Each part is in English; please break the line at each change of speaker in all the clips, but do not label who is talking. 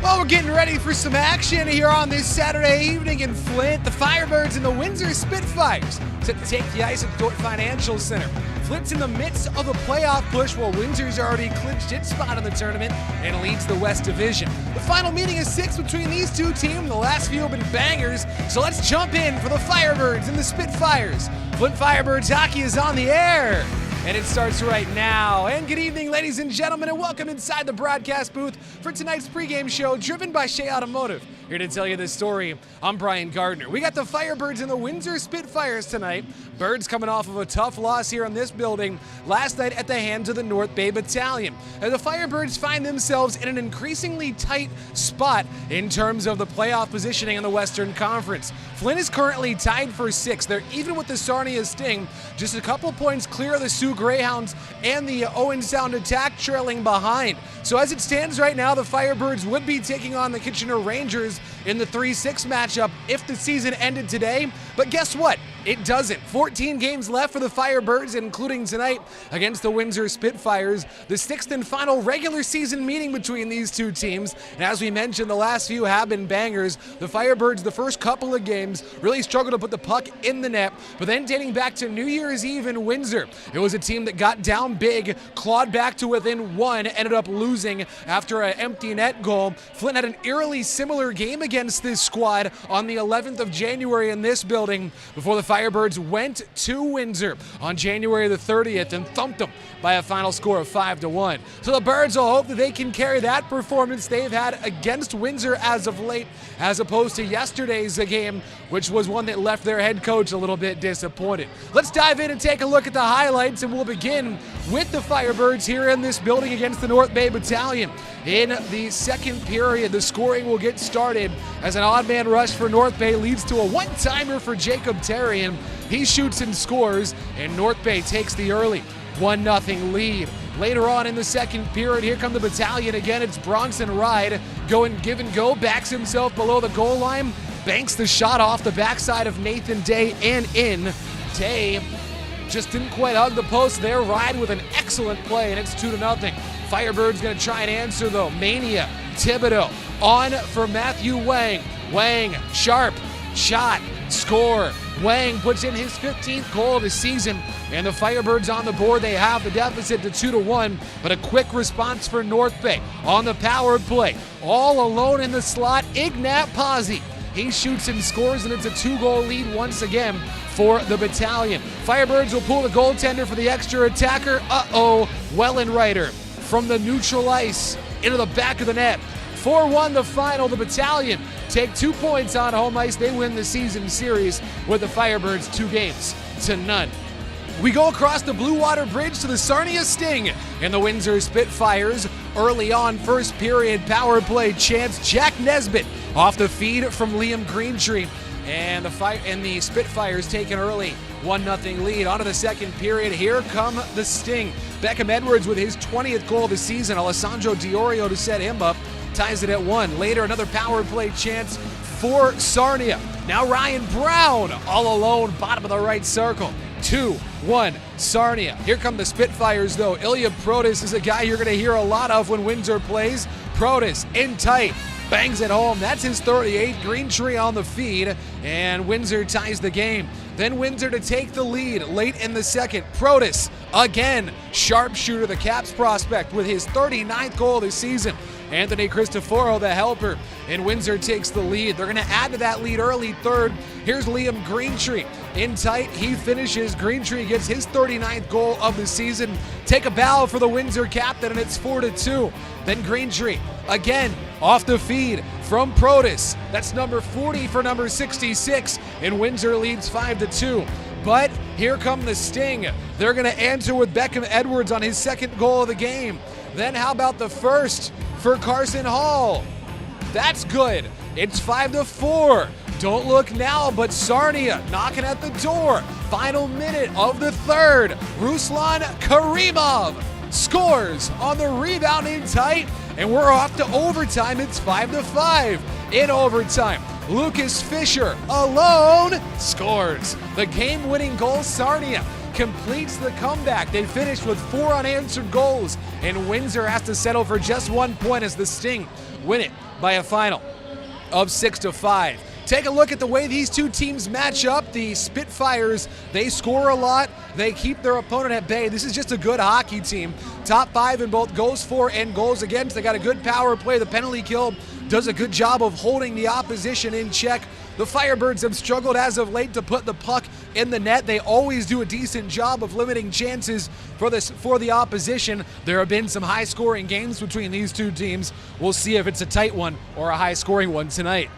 Well, we're getting ready for some action here on this Saturday evening in Flint. The Firebirds and the Windsor Spitfires set to take the ice at the Dordt Financial Center. Flint's in the midst of a playoff push while Windsor's already clinched its spot in the tournament and leads the West Division. The final meeting is 6 between these two teams. The last few have been bangers, so let's jump in for the Firebirds and the Spitfires. Flint Firebirds hockey is on the air. And it starts right now. And good evening, ladies and gentlemen, and welcome inside the broadcast booth for tonight's pregame show driven by Shea Automotive. Here to tell you this story, I'm Brian Gardner. We got the Firebirds and the Windsor Spitfires tonight. Birds coming off of a tough loss here in this building last night at the hands of the North Bay Battalion. And the Firebirds find themselves in an increasingly tight spot in terms of the playoff positioning in the Western Conference. Flint is currently tied for 6th. They're even with the Sarnia Sting, just a couple points clear of the Sioux Greyhounds and the Owen Sound Attack trailing behind. So as it stands right now, the Firebirds would be taking on the Kitchener Rangers in the 3-6 matchup if the season ended today. But guess what? It doesn't. 14 games left for the Firebirds, including tonight against the Windsor Spitfires, the 6th and final regular season meeting between these two teams. And as we mentioned, the last few have been bangers. The Firebirds, the first couple of games, really struggled to put the puck in the net. But then dating back to New Year's Eve in Windsor, it was a team that got down big, clawed back to within one, ended up losing after an empty net goal. Flint had an eerily similar game against this squad on the 11th of January in this building before the Firebirds went to Windsor on January the 30th and thumped them by a final score of 5-1. So the Birds will hope that they can carry that performance they've had against Windsor as of late, as opposed to yesterday's game, which was one that left their head coach a little bit disappointed. Let's dive in and take a look at the highlights, and we'll begin with the Firebirds here in this building against the North Bay Battalion. In the second period, the scoring will get started as an odd man rush for North Bay leads to a one-timer for Jacob Terrian. He shoots and scores, and North Bay takes the early 1-0 lead. Later on in the second period, here come the Battalion again. It's Bronson Ride going give and go, backs himself below the goal line, banks the shot off the backside of Nathan Day and in. Day just didn't quite hug the post there. Ride with an excellent play, and it's 2-0. Firebirds going to try and answer, though. Mania, Thibodeau, on for Matthew Wang. Wang, sharp, shot, score. Wang puts in his 15th goal of the season, and the Firebirds on the board. They have the deficit to 2-1, but a quick response for North Bay on the power play. All alone in the slot, Ignat Pazzi. He shoots and scores, and it's a 2-goal lead once again for the Battalion. Firebirds will pull the goaltender for the extra attacker. Wellenreiter from the neutral ice into the back of the net. 4-1 the final. The Battalion take 2 points on home ice. They win the season series with the Firebirds 2-0. We go across the Blue Water Bridge to the Sarnia Sting and the Windsor Spitfires. Early on, first period power play chance. Jack Nesbitt off the feed from Liam Greentree. And the Spitfires take an early 1-0 lead. On to the second period. Here come the Sting. Beckham Edwards with his 20th goal of the season. Alessandro Diorio to set him up. Ties it at 1. Later, another power play chance for Sarnia. Now Ryan Brown all alone, bottom of the right circle. 2-1 Sarnia. Here come the Spitfires, though. Ilya Protas is a guy you're going to hear a lot of when Windsor plays. Protas in tight. Bangs it home. That's his 38th. Greentree on the feed, and Windsor ties the game. Then Windsor to take the lead late in the second. Protas again. Sharpshooter, the Caps prospect, with his 39th goal of the season. Anthony Cristoforo, the helper, and Windsor takes the lead. They're going to add to that lead early third. Here's Liam Greentree. In tight, he finishes. Greentree gets his 39th goal of the season. Take a bow for the Windsor captain, and it's 4-2. Then Greentree again off the feed from Protas. That's number 40 for number 66, and Windsor leads 5-2. But here come the Sting. They're going to answer with Beckham Edwards on his second goal of the game. Then how about the first for Carson Hall? That's good. It's 5-4. Don't look now, but Sarnia knocking at the door. Final minute of the third. Ruslan Karimov scores on the rebound in tight, and we're off to overtime. It's 5-5 in overtime. Lucas Fisher alone scores the game-winning goal. Sarnia completes the comeback. They finished with 4 unanswered goals, and Windsor has to settle for just 1 point as the Sting win it by a final of 6-5. Take a look at the way these two teams match up. The Spitfires, they score a lot. They keep their opponent at bay. This is just a good hockey team. Top 5 in both goals for and goals against. They got a good power play. The penalty kill does a good job of holding the opposition in check. The Firebirds have struggled as of late to put the puck in the net. They always do a decent job of limiting chances for the opposition. There have been some high-scoring games between these two teams. We'll see if it's a tight one or a high-scoring one tonight.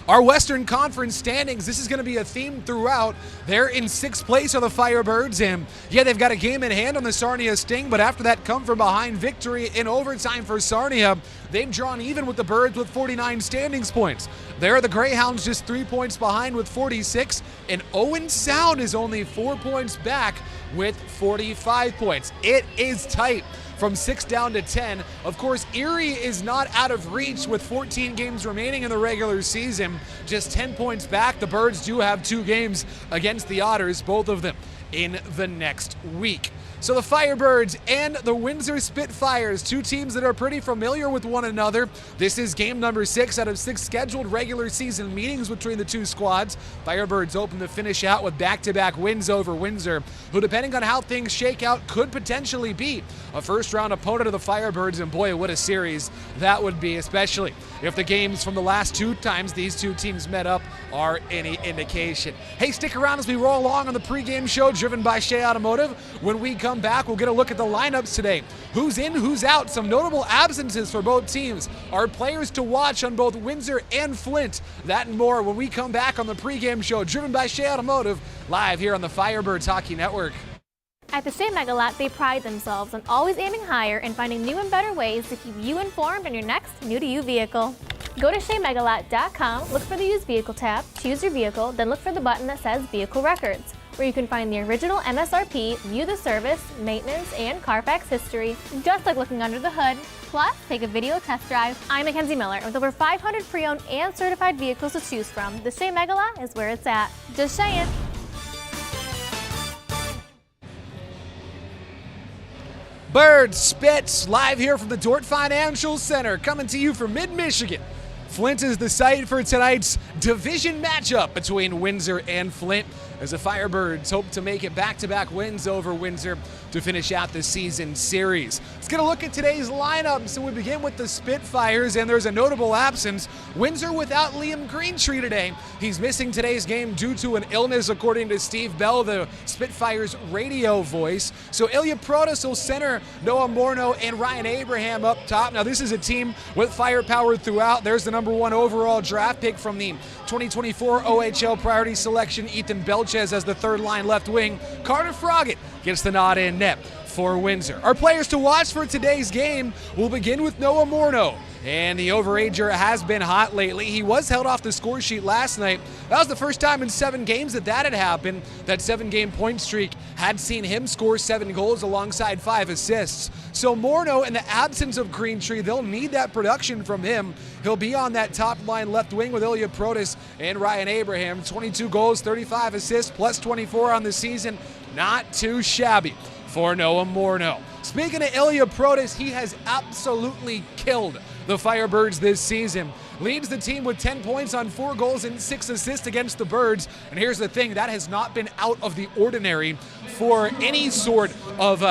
Our Western Conference standings, this is going to be a theme throughout. They're in 6th place are the Firebirds, and yeah, they've got a game in hand on the Sarnia Sting, but after that come-from-behind victory in overtime for Sarnia, they've drawn even with the Birds with 49 standings points. There, the Greyhounds just 3 points behind with 46, and Owen Sound is only 4 points back with 45 points. It is tight from 6 down to 10. Of course, Erie is not out of reach with 14 games remaining in the regular season, just 10 points back. The Birds do have 2 games against the Otters, both of them in the next week. So the Firebirds and the Windsor Spitfires, 2 teams that are pretty familiar with one another. This is game number 6 out of 6 scheduled regular season meetings between the 2 squads. Firebirds open to finish out with back-to-back wins over Windsor, who, depending on how things shake out, could potentially be a first-round opponent of the Firebirds, and boy, what a series that would be, especially if the games from the last 2 times these 2 teams met up are any indication. Hey, stick around as we roll along on the pregame show driven by Shea Automotive. When we come back, we'll get a look at the lineups today. Who's in, who's out, some notable absences for both teams, our players to watch on both Windsor and Flint. That and more when we come back on the pregame show driven by Shea Automotive, live here on the Firebirds Hockey Network.
At the Shea Megalot, they pride themselves on always aiming higher and finding new and better ways to keep you informed on your next new-to-you vehicle. Go to SheaMegalot.com, look for the used vehicle tab, choose your vehicle, then look for the button that says Vehicle Records, where you can find the original MSRP, view the service, maintenance, and Carfax history, just like looking under the hood. Plus, take a video test drive. I'm Mackenzie Miller. With over 500 pre-owned and certified vehicles to choose from, the Shea Megalot is where it's at. Just saying.
Birds, Spits, live here from the Dort Financial Center, coming to you from mid-Michigan. Flint is the site for tonight's division matchup between Windsor and Flint, as the Firebirds hope to make it back-to-back wins over Windsor to finish out the season series. Let's get a look at today's lineups, and we begin with the Spitfires, and there's a notable absence. Windsor without Liam Greentree today. He's missing today's game due to an illness, according to Steve Bell, the Spitfires radio voice. So Ilya Protas will center Noah Morneau and Ryan Abraham up top. Now, this is a team with firepower throughout. There's the #1 overall draft pick from the 2024 OHL priority selection, Ethan Belchez, as the third-line left wing. Carter Froggatt gets the nod in net for Windsor. Our players to watch for today's game will begin with Noah Morneau. And the overager has been hot lately. He was held off the score sheet last night. That was the first time in 7 games that had happened. That 7-game point streak had seen him score 7 goals alongside 5 assists. So Morneau, in the absence of Greentree, they'll need that production from him. He'll be on that top line left wing with Ilya Protas and Ryan Abraham. 22 goals, 35 assists, plus 24 on the season. Not too shabby for Noah Morneau. Speaking of Ilya Protas, he has absolutely killed the Firebirds this season. Leads the team with 10 points on 4 goals and 6 assists against the Birds. And here's the thing, that has not been out of the ordinary for any sort of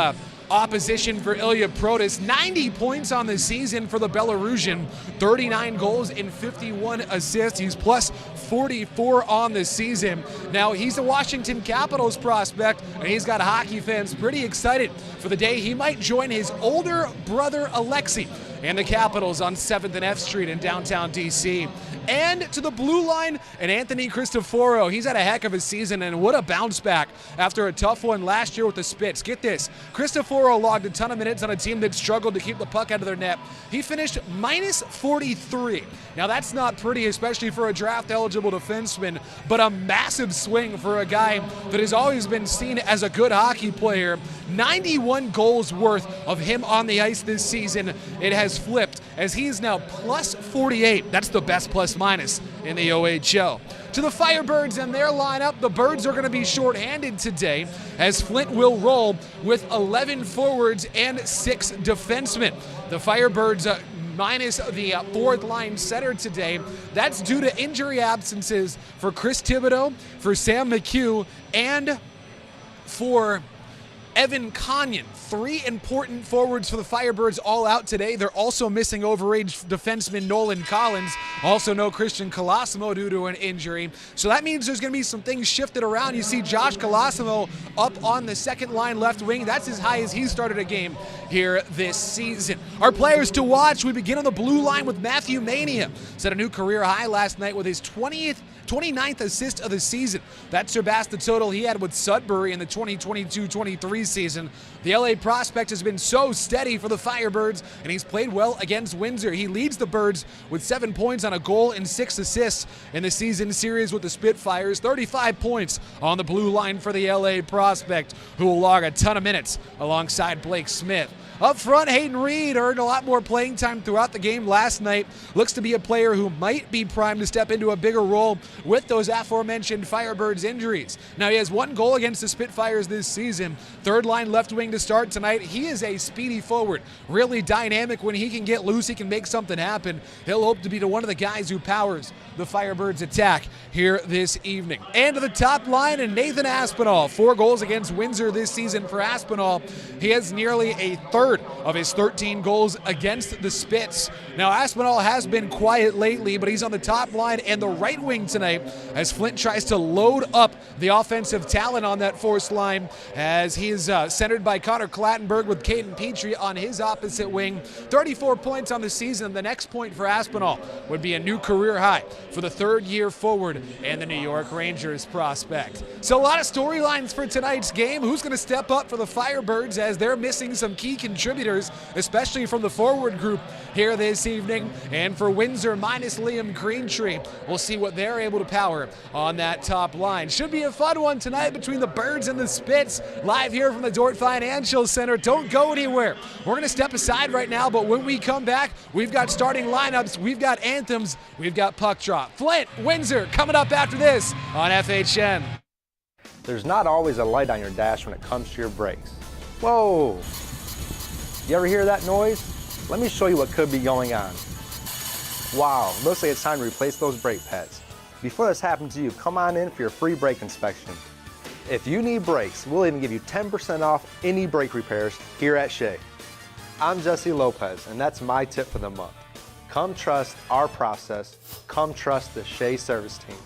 opposition for Ilya Protas. 90 points on the season for the Belarusian, 39 goals and 51 assists. He's plus 44 on the season. Now, he's a Washington Capitals prospect, and he's got hockey fans pretty excited for the day he might join his older brother Alexei and the Capitals on 7th and F Street in downtown D.C. And to the blue line, and Anthony Cristoforo. He's had a heck of a season, and what a bounce back after a tough one last year with the Spits. Get this, Cristoforo logged a ton of minutes on a team that struggled to keep the puck out of their net. He finished minus 43. Now, that's not pretty, especially for a draft-eligible defenseman, but a massive swing for a guy that has always been seen as a good hockey player. 91 goals worth of him on the ice this season. It has flipped as he is now plus 48. That's the best plus minus in the OHL. To the Firebirds and their lineup, the Birds are going to be shorthanded today as Flint will roll with 11 forwards and 6 defensemen. The Firebirds minus the fourth line center today. That's due to injury absences for Chris Thibodeau, for Sam McHugh, and for Evan Conyon. 3 important forwards for the Firebirds all out today. They're also missing overage defenseman Nolan Collins. Also no Christian Colosimo due to an injury. So that means there's going to be some things shifted around. You see Josh Colosimo up on the second line left wing. That's as high as he started a game here this season. Our players to watch, we begin on the blue line with Matthew Mania. Set a new career high last night with his 29th assist of the season. That surpassed the total he had with Sudbury in the 2022-23 season. The LA prospect has been so steady for the Firebirds, and he's played well against Windsor. He leads the Birds with 7 points on a goal and 6 assists in the season series with the Spitfires. 35 points on the blue line for the LA prospect, who will log a ton of minutes alongside Blake Smith. Up front, Hayden Reed earned a lot more playing time throughout the game last night. Looks to be a player who might be primed to step into a bigger role with those aforementioned Firebirds injuries. Now, he has 1 goal against the Spitfires this season. Third line left wing to start tonight. He is a speedy forward, really dynamic. When he can get loose, he can make something happen. He'll hope to be one of the guys who powers the Firebirds attack here this evening. And to the top line, and Nathan Aspinall. 4 goals against Windsor this season for Aspinall. He has nearly a third of his 13 goals against the Spits. Now, Aspinall has been quiet lately, but he's on the top line and the right wing tonight as Flint tries to load up the offensive talent on that force line, as he is centered by Connor Clattenburg with Caden Petrie on his opposite wing. 34 points on the season. The next point for Aspinall would be a new career high for the third-year forward and the New York Rangers prospect. So a lot of storylines for tonight's game. Who's going to step up for the Firebirds as they're missing some key contributors, especially from the forward group here this evening? And for Windsor, minus Liam Greentree, we'll see what they're able to power on that top line. Should be a fun one tonight between the Birds and the Spits, live here from the Dort Financial Center. Don't go anywhere. We're going to step aside right now, but when we come back, we've got starting lineups, we've got anthems, we've got puck drop. Flint, Windsor, coming up after this on FHN.
There's not always a light on your dash when it comes to your brakes. Whoa! You ever hear that noise? Let me show you what could be going on. Wow, looks like it's time to replace those brake pads. Before this happens to you, come on in for your free brake inspection. If you need brakes, we'll even give you 10% off any brake repairs here at Shea. I'm Jesse Lopez, and that's my tip for the month. Come trust our process. Come trust the Shea service team.